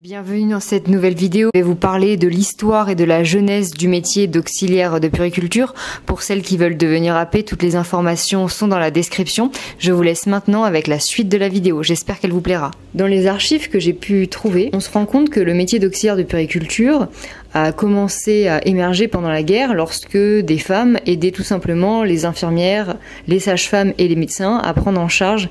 Bienvenue dans cette nouvelle vidéo. Je vais vous parler de l'histoire et de la jeunesse du métier d'auxiliaire de puériculture. Pour celles qui veulent devenir AP, toutes les informations sont dans la description. Je vous laisse maintenant avec la suite de la vidéo. J'espère qu'elle vous plaira. Dans les archives que j'ai pu trouver, on se rend compte que le métier d'auxiliaire de puériculture a commencé à émerger pendant la guerre lorsque des femmes aidaient tout simplement les infirmières, les sages-femmes et les médecins à prendre en charge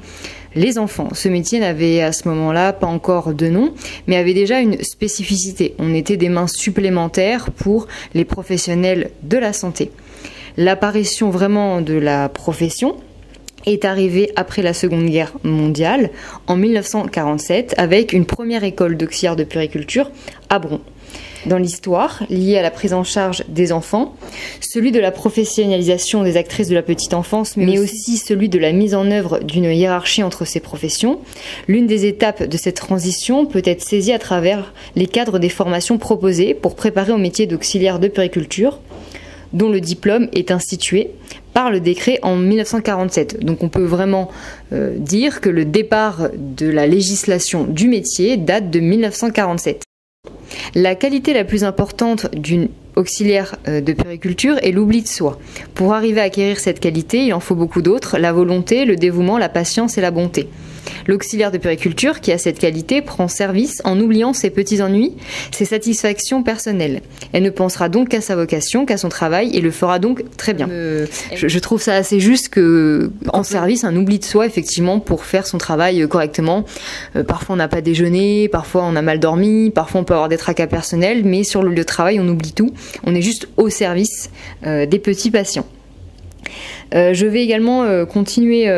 les enfants. Ce métier n'avait à ce moment-là pas encore de nom, mais avait déjà une spécificité. On était des mains supplémentaires pour les professionnels de la santé. L'apparition vraiment de la profession est arrivée après la Seconde Guerre mondiale, en 1947, avec une première école d'auxiliaire de puériculture à Bron. Dans l'histoire, liée à la prise en charge des enfants, celui de la professionnalisation des actrices de la petite enfance, mais aussi celui de la mise en œuvre d'une hiérarchie entre ces professions, l'une des étapes de cette transition peut être saisie à travers les cadres des formations proposées pour préparer au métier d'auxiliaire de puériculture, dont le diplôme est institué par le décret en 1947. Donc on peut vraiment dire que le départ de la législation du métier date de 1947. La qualité la plus importante d'une auxiliaire de puériculture est l'oubli de soi. Pour arriver à acquérir cette qualité, il en faut beaucoup d'autres, la volonté, le dévouement, la patience et la bonté. L'auxiliaire de puériculture qui a cette qualité prend service en oubliant ses petits ennuis, ses satisfactions personnelles. Elle ne pensera donc qu'à sa vocation, qu'à son travail et le fera donc très bien. Je trouve ça assez juste que en service, un oubli de soi effectivement pour faire son travail correctement. Parfois on n'a pas déjeuné, parfois on a mal dormi, parfois on peut avoir des tracas personnels, mais sur le lieu de travail on oublie tout. On est juste au service des petits patients. Je vais également continuer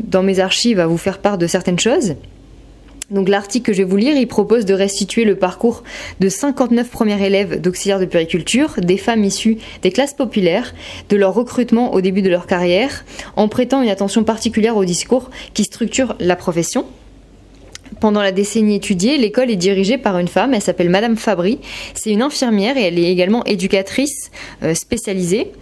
dans mes archives à vous faire part de certaines choses. Donc l'article que je vais vous lire, il propose de restituer le parcours de 59 premiers élèves d'auxiliaire de puériculture, des femmes issues des classes populaires, de leur recrutement au début de leur carrière, en prêtant une attention particulière au discours qui structure la profession. Pendant la décennie étudiée, l'école est dirigée par une femme, elle s'appelle Madame Fabry. C'est une infirmière et elle est également éducatrice spécialisée.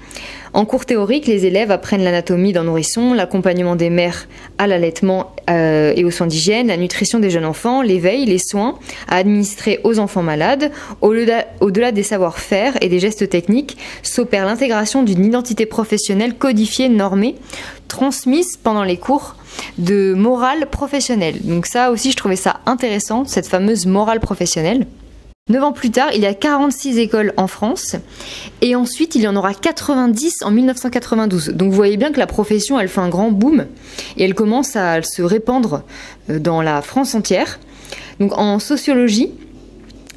En cours théorique, les élèves apprennent l'anatomie d'un nourrisson, l'accompagnement des mères à l'allaitement et aux soins d'hygiène, la nutrition des jeunes enfants, l'éveil, les soins à administrer aux enfants malades. Au-delà des savoir-faire et des gestes techniques, s'opère l'intégration d'une identité professionnelle codifiée, normée, transmise pendant les cours de morale professionnelle. Donc ça aussi, je trouvais ça intéressant, cette fameuse morale professionnelle. 9 ans plus tard, il y a 46 écoles en France et ensuite il y en aura 90 en 1992. Donc vous voyez bien que la profession, elle fait un grand boom et elle commence à se répandre dans la France entière. Donc en sociologie,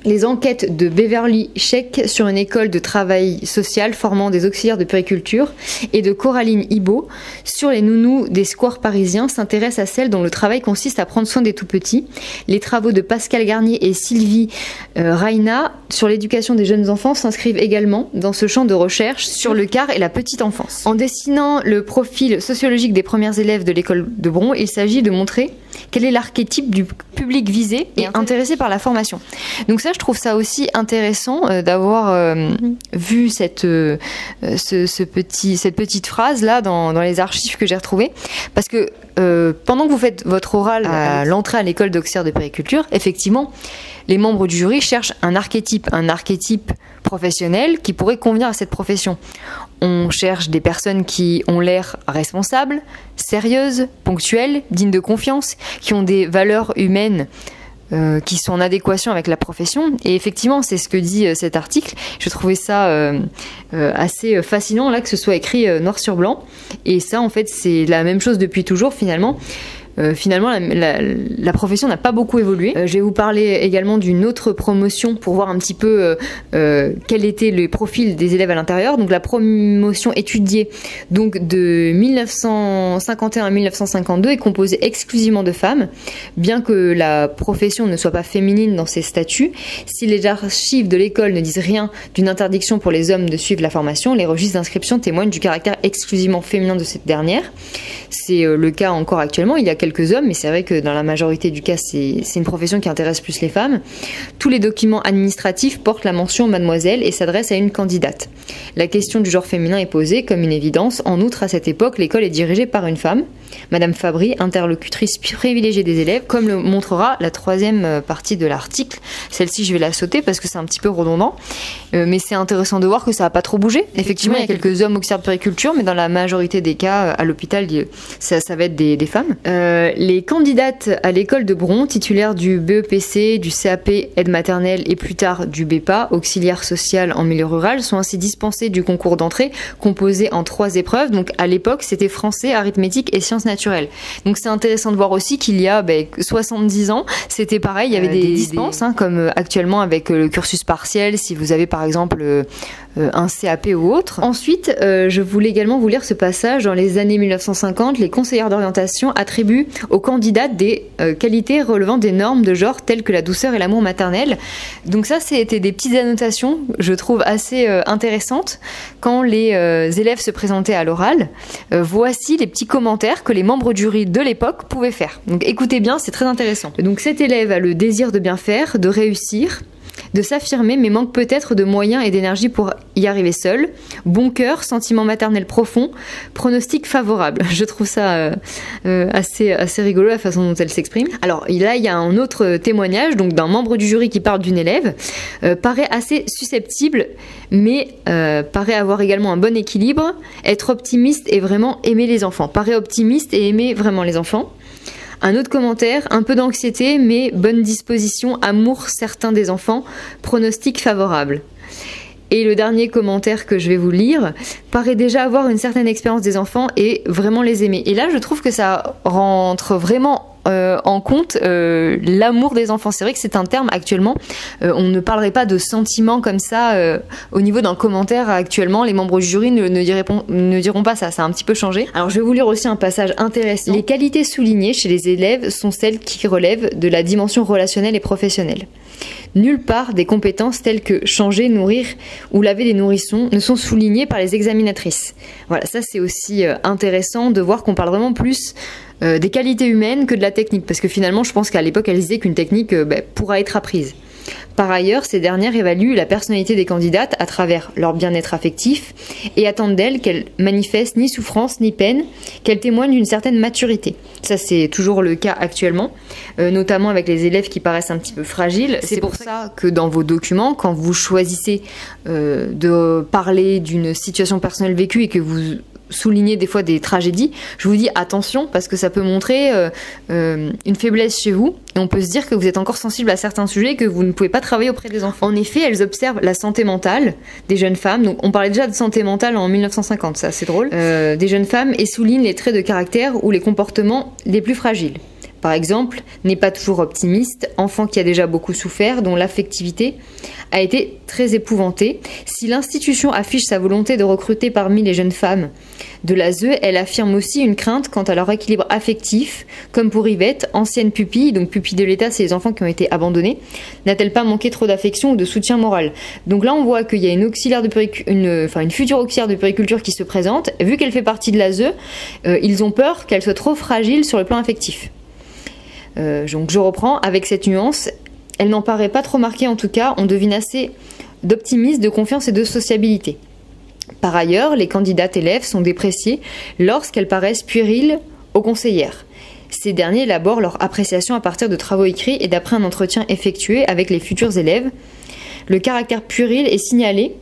les enquêtes de Beverly Scheck sur une école de travail social formant des auxiliaires de puériculture et de Coraline Ibo sur les nounous des squares parisiens s'intéressent à celles dont le travail consiste à prendre soin des tout-petits. Les travaux de Pascal Garnier et Sylvie Rayna sur l'éducation des jeunes enfants s'inscrivent également dans ce champ de recherche sur le quart et la petite enfance. En dessinant le profil sociologique des premières élèves de l'école de Bron, il s'agit de montrer quel est l'archétype du public visé et intéressé par la formation. Donc ça, je trouve ça aussi intéressant d'avoir vu cette petite phrase là dans les archives que j'ai retrouvées, parce que pendant que vous faites votre oral à l'entrée à l'école d'auxiliaire de puériculture, effectivement, les membres du jury cherchent un archétype professionnel qui pourrait convenir à cette profession. On cherche des personnes qui ont l'air responsables, sérieuses, ponctuelles, dignes de confiance, qui ont des valeurs humaines qui sont en adéquation avec la profession. Et effectivement, c'est ce que dit cet article. Je trouvais ça assez fascinant là que ce soit écrit noir sur blanc. Et ça, en fait, c'est la même chose depuis toujours finalement. La profession n'a pas beaucoup évolué. Je vais vous parler également d'une autre promotion pour voir un petit peu quel était le profil des élèves à l'intérieur. Donc la promotion étudiée donc de 1951 à 1952 est composée exclusivement de femmes, bien que la profession ne soit pas féminine dans ses statuts. Si les archives de l'école ne disent rien d'une interdiction pour les hommes de suivre la formation, les registres d'inscription témoignent du caractère exclusivement féminin de cette dernière. C'est le cas encore actuellement. Il y a quelques hommes, mais c'est vrai que dans la majorité du cas, c'est une profession qui intéresse plus les femmes. Tous les documents administratifs portent la mention mademoiselle et s'adressent à une candidate. La question du genre féminin est posée comme une évidence. En outre, à cette époque, l'école est dirigée par une femme. Madame Fabry, interlocutrice privilégiée des élèves, comme le montrera la 3e partie de l'article. Celle-ci, je vais la sauter parce que c'est un petit peu redondant, mais c'est intéressant de voir que ça n'a pas trop bougé. Effectivement, il y a quelques hommes auxiliaires de puériculture, mais dans la majorité des cas, à l'hôpital, ça va être des femmes. Les candidates à l'école de Bron, titulaires du BEPC, du CAP, aide maternelle et plus tard du BEPA, auxiliaire social en milieu rural, sont ainsi dispensées du concours d'entrée composé en 3 épreuves. Donc à l'époque, c'était français, arithmétique et sciences naturelles. Donc c'est intéressant de voir aussi qu'il y a 70 ans, c'était pareil, il y avait des dispenses, comme actuellement avec le cursus partiel, si vous avez par exemple un CAP ou autre. Ensuite, je voulais également vous lire ce passage. Dans les années 1950, les conseillères d'orientation attribuent aux candidates des qualités relevant des normes de genre telles que la douceur et l'amour maternel. Donc ça, c'était des petites annotations, je trouve assez intéressantes. Quand les élèves se présentaient à l'oral, voici les petits commentaires que les membres du jury de l'époque pouvaient faire. Donc écoutez bien, c'est très intéressant. Donc cet élève a le désir de bien faire, de réussir, de s'affirmer, mais manque peut-être de moyens et d'énergie pour y arriver seul. Bon cœur, sentiment maternel profond, pronostic favorable. Je trouve ça assez rigolo la façon dont elle s'exprime. Alors là, il y a un autre témoignage donc d'un membre du jury qui parle d'une élève, paraît assez susceptible, mais paraît avoir également un bon équilibre, être optimiste et vraiment aimer les enfants. Paraît optimiste et aimer vraiment les enfants. Un autre commentaire, un peu d'anxiété, mais bonne disposition, amour certain des enfants, pronostic favorable. Et le dernier commentaire que je vais vous lire, paraît déjà avoir une certaine expérience des enfants et vraiment les aimer. Et là, je trouve que ça rentre vraiment en compte l'amour des enfants. C'est vrai que c'est un terme actuellement, on ne parlerait pas de sentiments comme ça au niveau d'un commentaire actuellement. Les membres du jury ne diront pas ça, ça a un petit peu changé. Alors je vais vous lire aussi un passage intéressant. Les qualités soulignées chez les élèves sont celles qui relèvent de la dimension relationnelle et professionnelle. Nulle part des compétences telles que changer, nourrir ou laver des nourrissons ne sont soulignées par les examinatrices. Voilà, ça c'est aussi intéressant de voir qu'on parle vraiment plus des qualités humaines que de la technique, parce que finalement je pense qu'à l'époque elles disaient qu'une technique pourra être apprise. Par ailleurs, ces dernières évaluent la personnalité des candidates à travers leur bien-être affectif et attendent d'elles qu'elles manifestent ni souffrance ni peine, qu'elles témoignent d'une certaine maturité. Ça c'est toujours le cas actuellement, notamment avec les élèves qui paraissent un petit peu fragiles. C'est pour ça que dans vos documents, quand vous choisissez de parler d'une situation personnelle vécue et que vous souligner des fois des tragédies, je vous dis attention parce que ça peut montrer une faiblesse chez vous et on peut se dire que vous êtes encore sensible à certains sujets et que vous ne pouvez pas travailler auprès des enfants. En effet, elles observent la santé mentale des jeunes femmes, donc on parlait déjà de santé mentale en 1950, ça c'est drôle, des jeunes femmes et soulignent les traits de caractère ou les comportements les plus fragiles. Par exemple, n'est pas toujours optimiste, enfant qui a déjà beaucoup souffert, dont l'affectivité a été très épouvantée. Si l'institution affiche sa volonté de recruter parmi les jeunes femmes de l'ASE, elle affirme aussi une crainte quant à leur équilibre affectif, comme pour Yvette, ancienne pupille, donc pupille de l'État, c'est les enfants qui ont été abandonnés. N'a-t-elle pas manqué trop d'affection ou de soutien moral? Donc là, on voit qu'il y a une future auxiliaire de puériculture qui se présente. Vu qu'elle fait partie de l'ASE, ils ont peur qu'elle soit trop fragile sur le plan affectif. Donc je reprends avec cette nuance, elle n'en paraît pas trop marquée en tout cas, on devine assez d'optimisme, de confiance et de sociabilité. Par ailleurs, les candidates élèves sont dépréciées lorsqu'elles paraissent puériles aux conseillères. Ces derniers élaborent leur appréciation à partir de travaux écrits et d'après un entretien effectué avec les futurs élèves. Le caractère puéril est signalé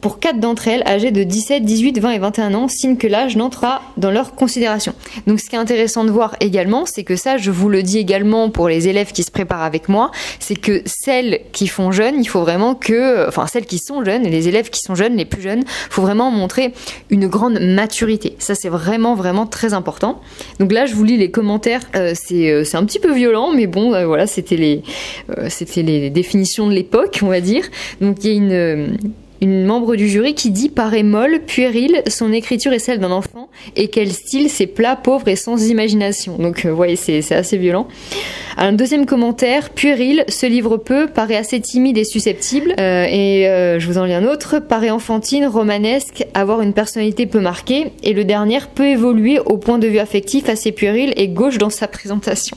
pour 4 d'entre elles, âgées de 17, 18, 20 et 21 ans, signe que l'âge n'entre pas dans leur considération. Donc ce qui est intéressant de voir également, c'est que ça, je vous le dis également pour les élèves qui se préparent avec moi, c'est que celles qui font jeunes, il faut vraiment celles qui sont jeunes, et les élèves qui sont jeunes, les plus jeunes, il faut vraiment montrer une grande maturité. Ça, c'est vraiment, vraiment très important. Donc là, je vous lis les commentaires, c'est un petit peu violent, mais bon, voilà, c'était les définitions de l'époque, on va dire. Donc il y a une membre du jury qui dit « paraît molle, puérile, son écriture est celle d'un enfant et quel style, c'est plat, pauvre et sans imagination ». Donc vous voyez, c'est assez violent. Un deuxième commentaire, puéril, se livre peu, paraît assez timide et susceptible. Je vous en lis un autre, paraît enfantine, romanesque, avoir une personnalité peu marquée. Et le dernier, peut évoluer au point de vue affectif, assez puéril et gauche dans sa présentation.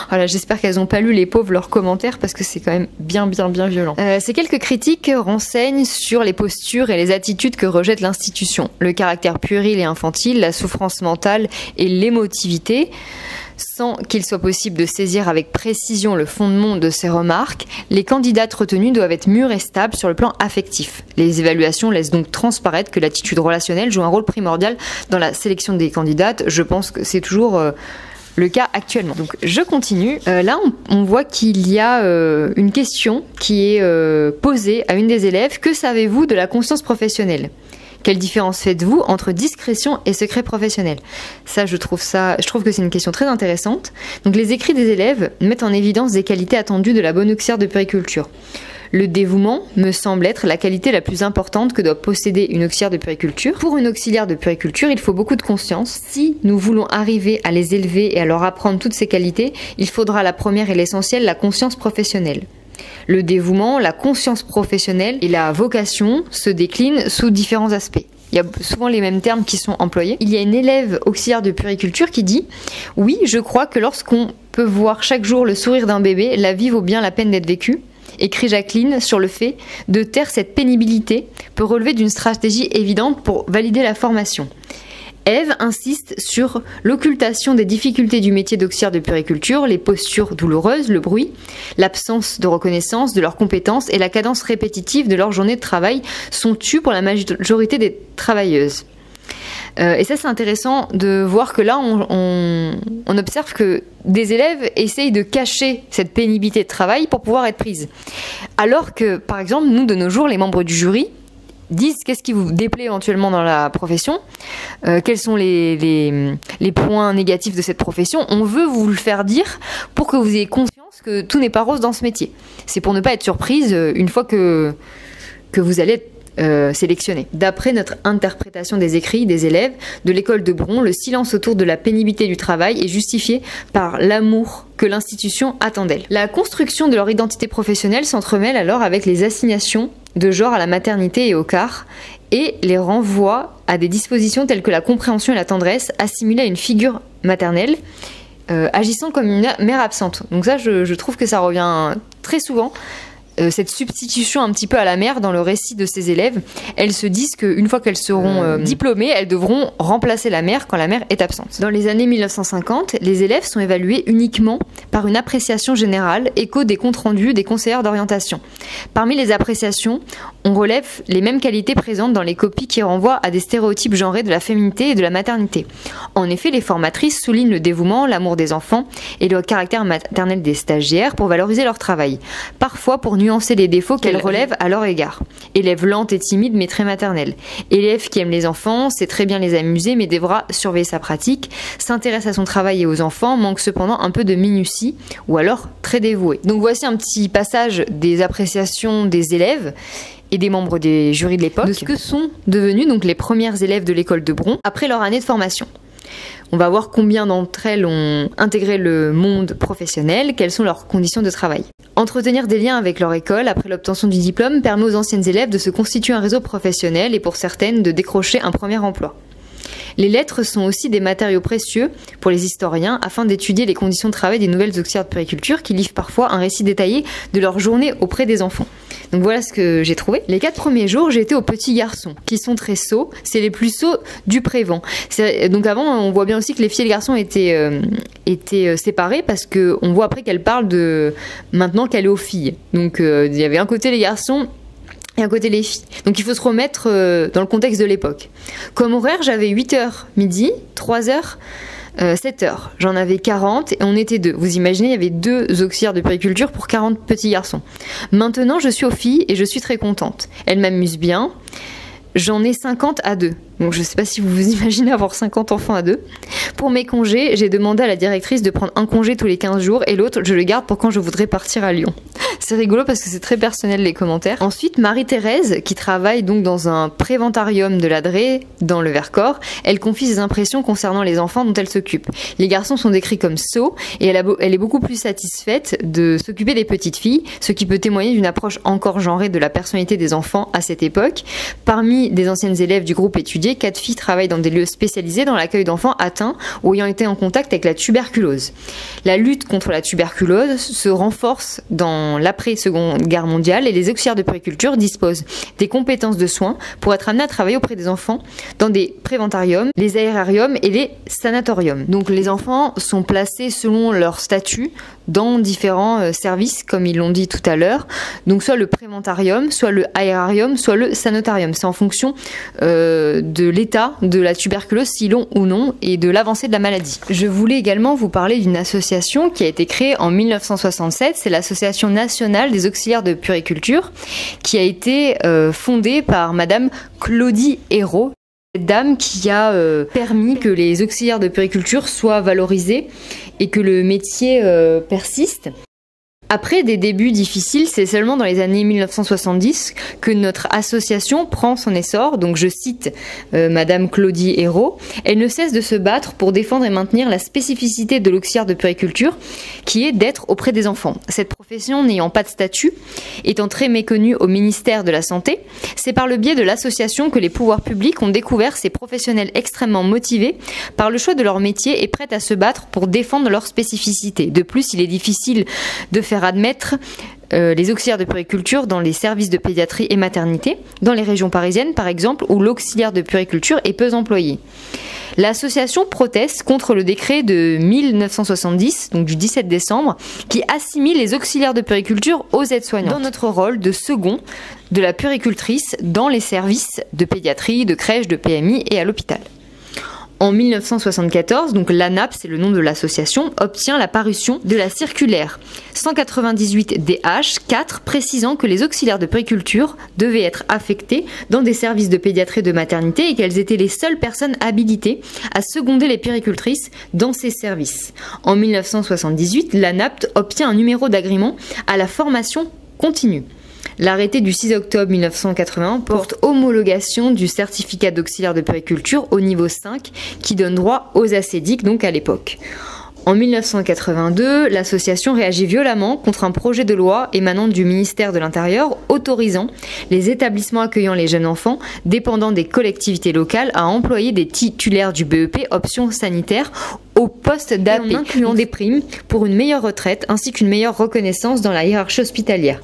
Voilà, j'espère qu'elles n'ont pas lu les pauvres leurs commentaires parce que c'est quand même bien violent. Ces quelques critiques renseignent sur les postures et les attitudes que rejette l'institution. Le caractère puéril et infantile, la souffrance mentale et l'émotivité. Sans qu'il soit possible de saisir avec précision le fondement de ces remarques, les candidates retenues doivent être mûres et stables sur le plan affectif. Les évaluations laissent donc transparaître que l'attitude relationnelle joue un rôle primordial dans la sélection des candidates. Je pense que c'est toujours le cas actuellement. Donc je continue. Là, on voit qu'il y a une question qui est posée à une des élèves. Que savez-vous de la conscience professionnelle ? Quelle différence faites-vous entre discrétion et secret professionnel ? Je trouve que c'est une question très intéressante. Donc les écrits des élèves mettent en évidence des qualités attendues de la bonne auxiliaire de puériculture. Le dévouement me semble être la qualité la plus importante que doit posséder une auxiliaire de puériculture. Pour une auxiliaire de puériculture, il faut beaucoup de conscience. Si nous voulons arriver à les élever et à leur apprendre toutes ces qualités, il faudra la première et l'essentiel, la conscience professionnelle. Le dévouement, la conscience professionnelle et la vocation se déclinent sous différents aspects. Il y a souvent les mêmes termes qui sont employés. Il y a une élève auxiliaire de puériculture qui dit « Oui, je crois que lorsqu'on peut voir chaque jour le sourire d'un bébé, la vie vaut bien la peine d'être vécue. » Écrit Jacqueline sur le fait de taire cette pénibilité peut relever d'une stratégie évidente pour valider la formation. Ève insiste sur l'occultation des difficultés du métier d'auxiliaire de puériculture, les postures douloureuses, le bruit, l'absence de reconnaissance de leurs compétences et la cadence répétitive de leur journée de travail sont tues pour la majorité des travailleuses. Et ça, c'est intéressant de voir que là, on observe que des élèves essayent de cacher cette pénibilité de travail pour pouvoir être prises. Alors que, par exemple, nous, de nos jours, les membres du jury, disent qu'est-ce qui vous déplaît éventuellement dans la profession, quels sont les points négatifs de cette profession. On veut vous le faire dire pour que vous ayez conscience que tout n'est pas rose dans ce métier. C'est pour ne pas être surprise une fois que vous allez être sélectionnés. D'après notre interprétation des écrits des élèves de l'école de Bron, le silence autour de la pénibilité du travail est justifié par l'amour que l'institution attend d'elle. La construction de leur identité professionnelle s'entremêle alors avec les assignations de genre à la maternité et au quart et les renvoie à des dispositions telles que la compréhension et la tendresse assimilées à une figure maternelle agissant comme une mère absente. Donc ça, je trouve que ça revient très souvent. Cette substitution un petit peu à la mère dans le récit de ces élèves, elles se disent qu'une fois qu'elles seront diplômées, elles devront remplacer la mère quand la mère est absente. Dans les années 1950, les élèves sont évalués uniquement par une appréciation générale, écho des comptes rendus des conseillères d'orientation. Parmi les appréciations, on relève les mêmes qualités présentes dans les copies qui renvoient à des stéréotypes genrés de la féminité et de la maternité. En effet, les formatrices soulignent le dévouement, l'amour des enfants et le caractère maternel des stagiaires pour valoriser leur travail. Parfois pour nuancer les défauts qu'elles relèvent à leur égard. Élève lente et timide mais très maternelle. Élève qui aime les enfants, sait très bien les amuser mais devra surveiller sa pratique, s'intéresse à son travail et aux enfants, manque cependant un peu de minutie ou alors très dévoué. Donc voici un petit passage des appréciations des élèves et des membres des jurys de l'époque de ce que sont devenus donc les premières élèves de l'école de Bron après leur année de formation. On va voir combien d'entre elles ont intégré le monde professionnel, quelles sont leurs conditions de travail. Entretenir des liens avec leur école après l'obtention du diplôme permet aux anciennes élèves de se constituer un réseau professionnel et pour certaines de décrocher un premier emploi. Les lettres sont aussi des matériaux précieux pour les historiens afin d'étudier les conditions de travail des nouvelles auxiliaires de puériculture qui livrent parfois un récit détaillé de leur journée auprès des enfants. Donc voilà ce que j'ai trouvé. Les 4 premiers jours, j'ai été aux petits garçons qui sont très sots. C'est les plus sots du Prévent. Donc avant, on voit bien aussi que les filles et les garçons étaient séparés parce qu'on voit après qu'elle parle de maintenant qu'elle est aux filles. Donc il y avait un côté les garçons et un côté les filles. Donc il faut se remettre dans le contexte de l'époque. Comme horaire, j'avais 8h midi, 3h, 7h. J'en avais 40 et on était 2. Vous imaginez, il y avait 2 auxiliaires de puériculture pour 40 petits garçons. Maintenant, je suis aux filles et je suis très contente. Elles m'amusent bien. J'en ai 50 à 2. Donc je ne sais pas si vous vous imaginez avoir 50 enfants à 2. Pour mes congés, j'ai demandé à la directrice de prendre un congé tous les 15 jours et l'autre, je le garde pour quand je voudrais partir à Lyon. C'est rigolo parce que c'est très personnel les commentaires. Ensuite, Marie-Thérèse, qui travaille donc dans un préventarium de la Drée, dans le Vercors, elle confie ses impressions concernant les enfants dont elle s'occupe. Les garçons sont décrits comme sots et elle est beaucoup plus satisfaite de s'occuper des petites filles, ce qui peut témoigner d'une approche encore genrée de la personnalité des enfants à cette époque. Parmi des anciennes élèves du groupe étudié, 4 filles travaillent dans des lieux spécialisés dans l'accueil d'enfants atteints ou ayant été en contact avec la tuberculose. La lutte contre la tuberculose se renforce dans l'après l'après-Seconde Guerre mondiale et les auxiliaires de puériculture disposent des compétences de soins pour être amenés à travailler auprès des enfants dans des préventariums, les aérariums et les sanatoriums. Donc les enfants sont placés selon leur statut dans différents services, comme ils l'ont dit tout à l'heure. Donc soit le préventarium, soit le aérarium, soit le sanatorium. C'est en fonction de l'état de la tuberculose, s'ils l'ont ou non, et de l'avancée de la maladie. Je voulais également vous parler d'une association qui a été créée en 1967. C'est l'Association nationale des auxiliaires de puériculture, qui a été fondée par Madame Claudie Hérault. Cette dame qui a permis que les auxiliaires de puériculture soient valorisés et que le métier persiste. Après des débuts difficiles, c'est seulement dans les années 1970 que notre association prend son essor. Donc je cite Madame Claudie Hérault. Elle ne cesse de se battre pour défendre et maintenir la spécificité de l'auxiliaire de puériculture, qui est d'être auprès des enfants. Cette profession n'ayant pas de statut, étant très méconnue au ministère de la Santé, c'est par le biais de l'association que les pouvoirs publics ont découvert ces professionnels extrêmement motivés par le choix de leur métier et prêts à se battre pour défendre leur spécificité. De plus, il est difficile de faire admettre les auxiliaires de puériculture dans les services de pédiatrie et maternité, dans les régions parisiennes par exemple, où l'auxiliaire de puériculture est peu employé. L'association proteste contre le décret de 1970, donc du 17 décembre, qui assimile les auxiliaires de puériculture aux aides-soignantes, dans notre rôle de second de la puéricultrice dans les services de pédiatrie, de crèche, de PMI et à l'hôpital. En 1974, donc l'ANAP, c'est le nom de l'association, obtient la parution de la circulaire 198-DH4 précisant que les auxiliaires de puériculture devaient être affectés dans des services de pédiatrie et de maternité et qu'elles étaient les seules personnes habilitées à seconder les puéricultrices dans ces services. En 1978, l'ANAP obtient un numéro d'agrément à la formation continue. L'arrêté du 6 octobre 1981 porte homologation du certificat d'auxiliaire de puériculture au niveau 5 qui donne droit aux assédiques, donc à l'époque. En 1982, l'association réagit violemment contre un projet de loi émanant du ministère de l'Intérieur autorisant les établissements accueillant les jeunes enfants dépendant des collectivités locales à employer des titulaires du BEP option sanitaire au poste d'AP, en incluant des primes pour une meilleure retraite ainsi qu'une meilleure reconnaissance dans la hiérarchie hospitalière.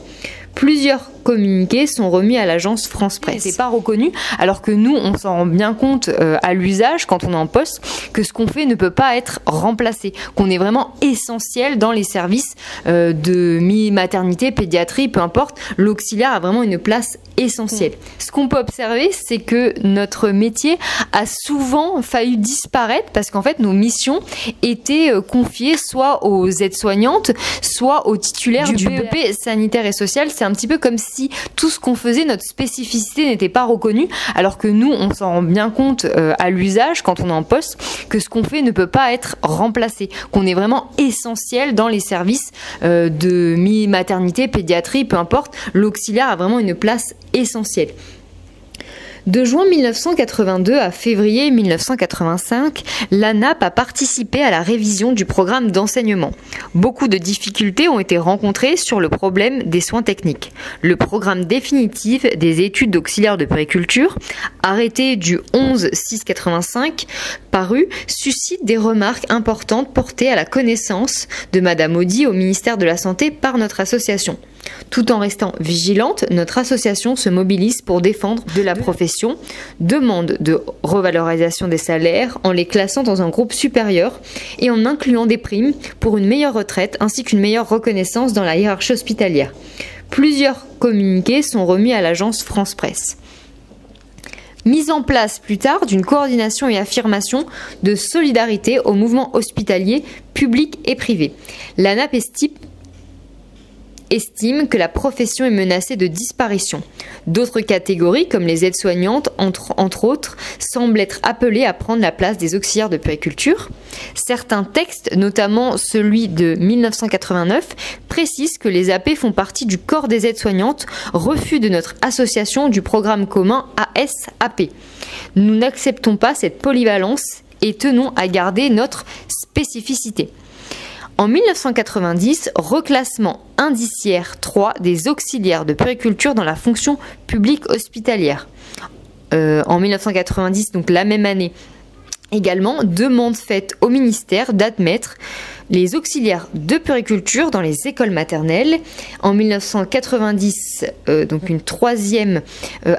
Plusieurs communiqués sont remis à l'agence France Presse. C'est pas reconnu, alors que nous, on s'en rend bien compte à l'usage quand on est en poste, que ce qu'on fait ne peut pas être remplacé, qu'on est vraiment essentiel dans les services de maternité, pédiatrie, peu importe. L'auxiliaire a vraiment une place essentielle. Ce qu'on peut observer, c'est que notre métier a souvent failli disparaître parce qu'en fait, nos missions étaient confiées soit aux aides-soignantes, soit aux titulaires du BEP sanitaire et social. C'est un petit peu comme si tout ce qu'on faisait, notre spécificité n'était pas reconnue, alors que nous, on s'en rend bien compte à l'usage quand on est en poste, que ce qu'on fait ne peut pas être remplacé, qu'on est vraiment essentiel dans les services de maternité, pédiatrie, peu importe. L'auxiliaire a vraiment une place essentielle. De juin 1982 à février 1985, l'ANAP a participé à la révision du programme d'enseignement. Beaucoup de difficultés ont été rencontrées sur le problème des soins techniques. Le programme définitif des études d'auxiliaire de puériculture, arrêté du 11-6-85, paru, suscite des remarques importantes portées à la connaissance de Madame Audy au ministère de la Santé par notre association. Tout en restant vigilante, notre association se mobilise pour défendre de la profession, demande de revalorisation des salaires en les classant dans un groupe supérieur et en incluant des primes pour une meilleure retraite ainsi qu'une meilleure reconnaissance dans la hiérarchie hospitalière. Plusieurs communiqués sont remis à l'agence France Presse. Mise en place plus tard d'une coordination et affirmation de solidarité au mouvement hospitalier public et privé. L'ANAP estime que la profession est menacée de disparition. D'autres catégories, comme les aides-soignantes, entre autres, semblent être appelées à prendre la place des auxiliaires de puériculture. Certains textes, notamment celui de 1989, précisent que les AP font partie du corps des aides-soignantes, refus de notre association du programme commun ASAP. Nous n'acceptons pas cette polyvalence et tenons à garder notre spécificité. En 1990, reclassement indiciaire 3 des auxiliaires de puériculture dans la fonction publique hospitalière. En 1990, donc la même année, Également, demande faite au ministère d'admettre les auxiliaires de puériculture dans les écoles maternelles. En 1990, donc une troisième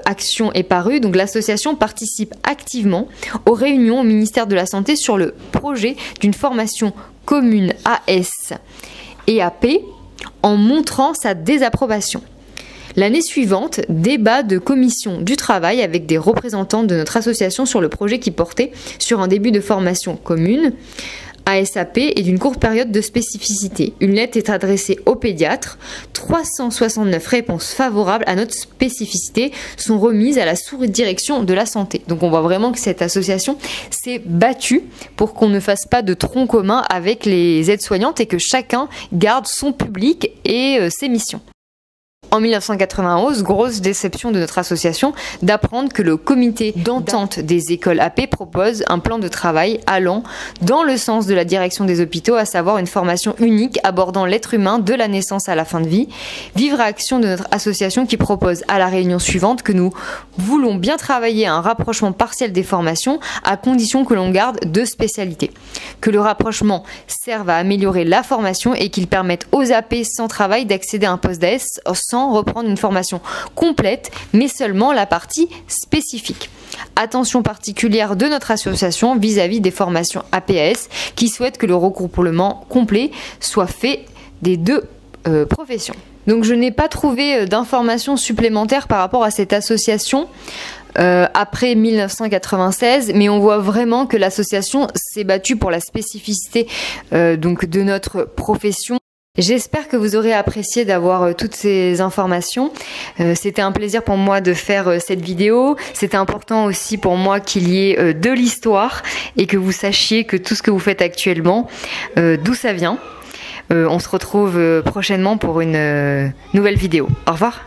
action est parue. Donc l'association participe activement aux réunions au ministère de la Santé sur le projet d'une formation commune AS et AP en montrant sa désapprobation. L'année suivante, débat de commission du travail avec des représentants de notre association sur le projet qui portait sur un début de formation commune, ASAP, et d'une courte période de spécificité. Une lettre est adressée au pédiatre. 369 réponses favorables à notre spécificité sont remises à la sous-direction de la santé. Donc on voit vraiment que cette association s'est battue pour qu'on ne fasse pas de tronc commun avec les aides-soignantes et que chacun garde son public et ses missions. En 1991, grosse déception de notre association d'apprendre que le comité d'entente des écoles AP propose un plan de travail allant dans le sens de la direction des hôpitaux, à savoir une formation unique abordant l'être humain de la naissance à la fin de vie. Vive réaction de notre association qui propose à la réunion suivante que nous voulons bien travailler à un rapprochement partiel des formations à condition que l'on garde deux spécialités. Que le rapprochement serve à améliorer la formation et qu'il permette aux AP sans travail d'accéder à un poste d'AS sans reprendre une formation complète, mais seulement la partie spécifique. Attention particulière de notre association vis-à-vis des formations APS qui souhaitent que le regroupement complet soit fait des deux professions. Donc je n'ai pas trouvé d'informations supplémentaires par rapport à cette association après 1996, mais on voit vraiment que l'association s'est battue pour la spécificité donc de notre profession. J'espère que vous aurez apprécié d'avoir toutes ces informations. C'était un plaisir pour moi de faire cette vidéo. C'était important aussi pour moi qu'il y ait de l'histoire et que vous sachiez que tout ce que vous faites actuellement, d'où ça vient. On se retrouve prochainement pour une nouvelle vidéo. Au revoir.